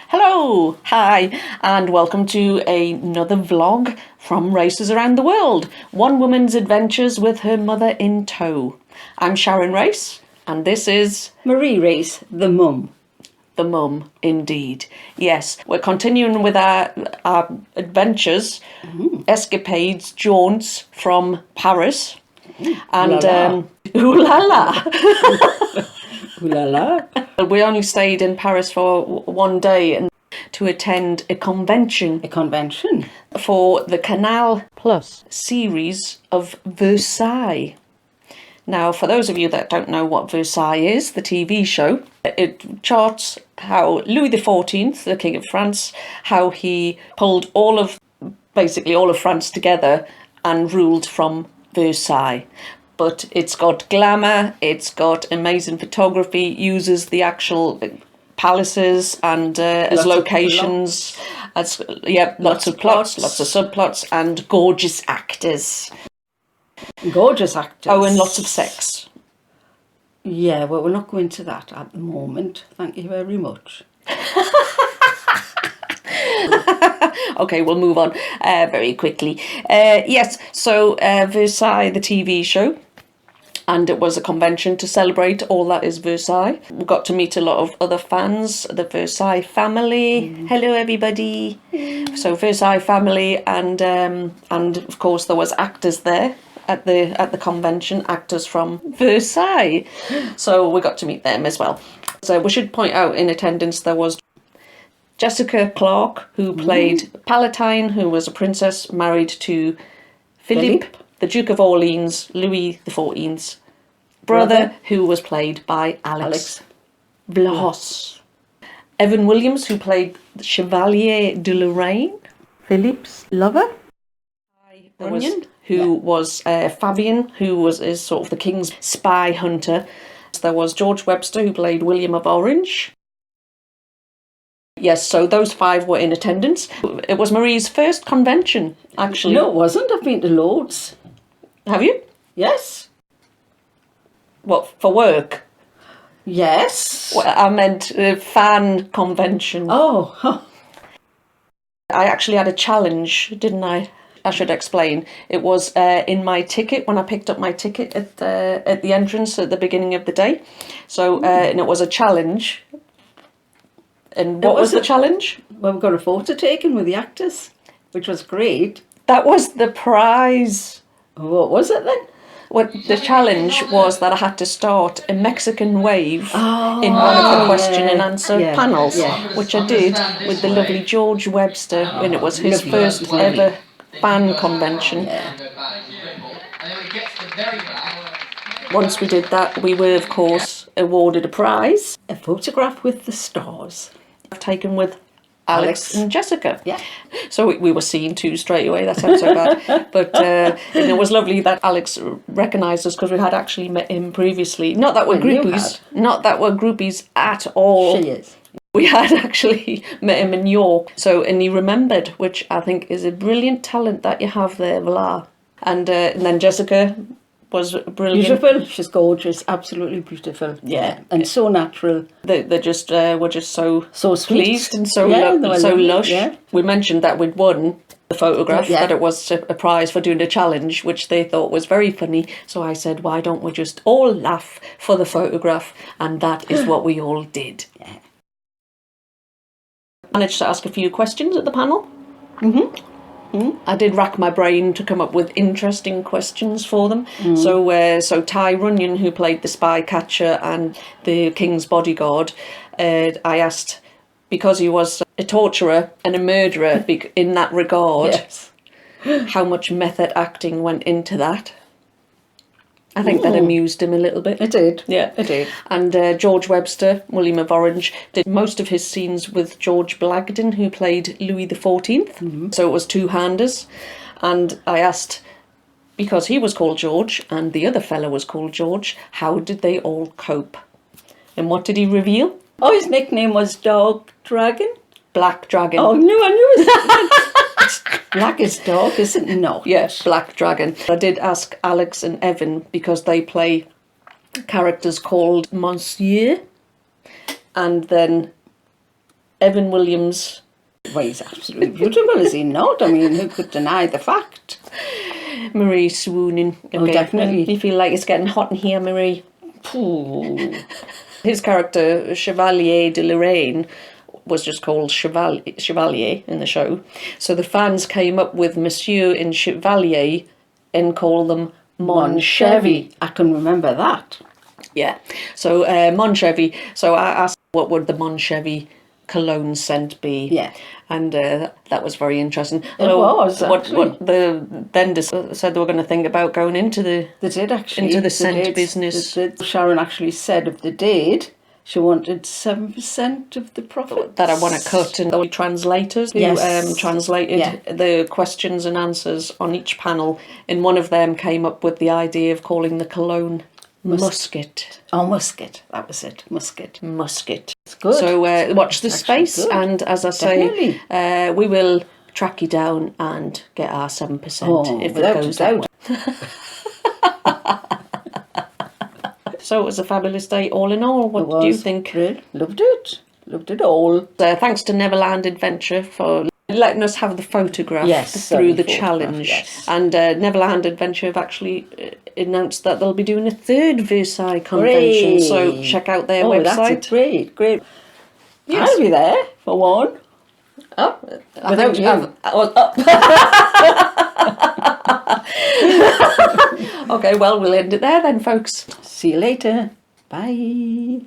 Hello, hi, and welcome to another vlog from Races Around the World. One woman's adventures with her mother in tow. I'm Sharon Race, and this is Marie Race, the mum. the mum, indeed. Yes, we're continuing with our adventures, escapades, jaunts from Paris. And ooh la la. Ooh la la. We only stayed in Paris for one day and to attend a convention. A convention? For the Canal Plus series of Versailles. Now, for those of you that don't know what Versailles is, the TV show, it charts how Louis XIV, the King of France, how he pulled basically all of France together and ruled from Versailles. But it's got glamour, it's got amazing photography, uses the actual palaces and as locations, lots of plots, lots of subplots, and gorgeous actors. Gorgeous actors. Oh, and lots of sex. Yeah, well, we're not going to that at the moment. Thank you very much. Okay, we'll move on very quickly. Yes, so Versailles, the TV show. And it was a convention to celebrate all that is Versailles. We got to meet a lot of other fans, the Versailles Family. Hello, everybody. So Versailles Family, and of course there was actors there at the convention, actors from Versailles. So we got to meet them as well. So we should point out in attendance there was Jessica Clarke, who played Palatine, who was a princess married to Philippe, the Duke of Orleans, Louis XIV's brother, who was played by Alex Vlahos. Evan Williams, who played the Chevalier de Lorraine, Philippe's lover. Who was Fabian, who is sort of the king's spy hunter. There was George Webster, who played William of Orange. Yes, so those five were in attendance. It was Marie's first convention, actually. No, it wasn't. I've been to loads. Have you? Yes. What, for work? Yes. Well, I meant fan convention. Oh. I actually had a challenge, didn't I? I should explain. It was in my ticket, when I picked up my ticket at the entrance at the beginning of the day. So, and it was a challenge. And what was the challenge? Well, we got a photo taken with the actors, which was great. That was the prize. What was it then? Well, the challenge was that I had to start a Mexican wave in one of the question and answer panels, which I did with the lovely George Webster, and it was his first ever fan convention. Once we did that, we were, of course, awarded a prize. A photograph with the stars. Taken with Alex and Jessica. Yeah. So we were seen too straight away. That sounds so bad. But and it was lovely that Alex recognised us because we had actually met him previously. Not that we're groupies. Not that we're groupies at all. She is. We had actually met him in York. So, and he remembered, which I think is a brilliant talent that you have there, Vlahos. And then Jessica was brilliant. Beautiful. She's gorgeous. Absolutely beautiful. Yeah. And so natural. They just were just so sweet. Pleased and so lush. Yeah. We mentioned that we'd won the photograph, that it was a prize for doing a challenge, which they thought was very funny. So I said, why don't we just all laugh for the photograph? And that is what we all did. Yeah. Managed to ask a few questions at the panel. I did rack my brain to come up with interesting questions for them. So Tygh Runyan, who played the spy catcher and the king's bodyguard, I asked, because he was a torturer and a murderer in that regard, how much method acting went into that. I think that amused him a little bit. It did. Yeah, it did. And George Webster, William of Orange, did most of his scenes with George Blagden, who played Louis XIV. So it was two-handers. And I asked, because he was called George and the other fellow was called George, how did they all cope? And what did he reveal? Oh, his nickname was Dog Dragon? Black Dragon. Oh, no, I knew it. Black is dog, isn't it? No. Yes, Black Dragon. I did ask Alex and Evan because they play characters called Monsieur, and then Evan Williams. Well, he's absolutely beautiful, is he not? I mean, who could deny the fact? Marie swooning. Oh, definitely. You feel like it's getting hot in here, Marie. Ooh. His character, Chevalier de Lorraine, was just called Chevalier in the show. So the fans came up with Monsieur and Chevalier and called them Mon Chevy. I can remember that. Yeah. So Mon Chevy. So I asked what would the Mon Chevy cologne scent be? Yeah. And that was very interesting. It was, What the vendors said they were going to think about going into the They did, actually. into the scent business. They did. Sharon actually said if they did, she wanted 7% of the profit. That I want to cut, and the translators who Yes. translated the questions and answers on each panel, and one of them came up with the idea of calling the cologne Musket. Oh, musket. That was it. Musket. Musket. It's good. So watch the It's actually space, good. and as I say, Definitely. we will track you down and get our 7% Oh, if it without goes a that doubt. way. So it was a fabulous day all in all. What do you think? Great. Loved it. Loved it all. Thanks to Neverland Adventure for letting us have the photograph through the challenge. Yes. And Neverland Adventure have actually announced that they'll be doing a third Versailles convention. So check out their website. That's great. Yes. I'll be there for one. Oh, Without you. Okay, well, we'll end it there then, folks. See you later. Bye.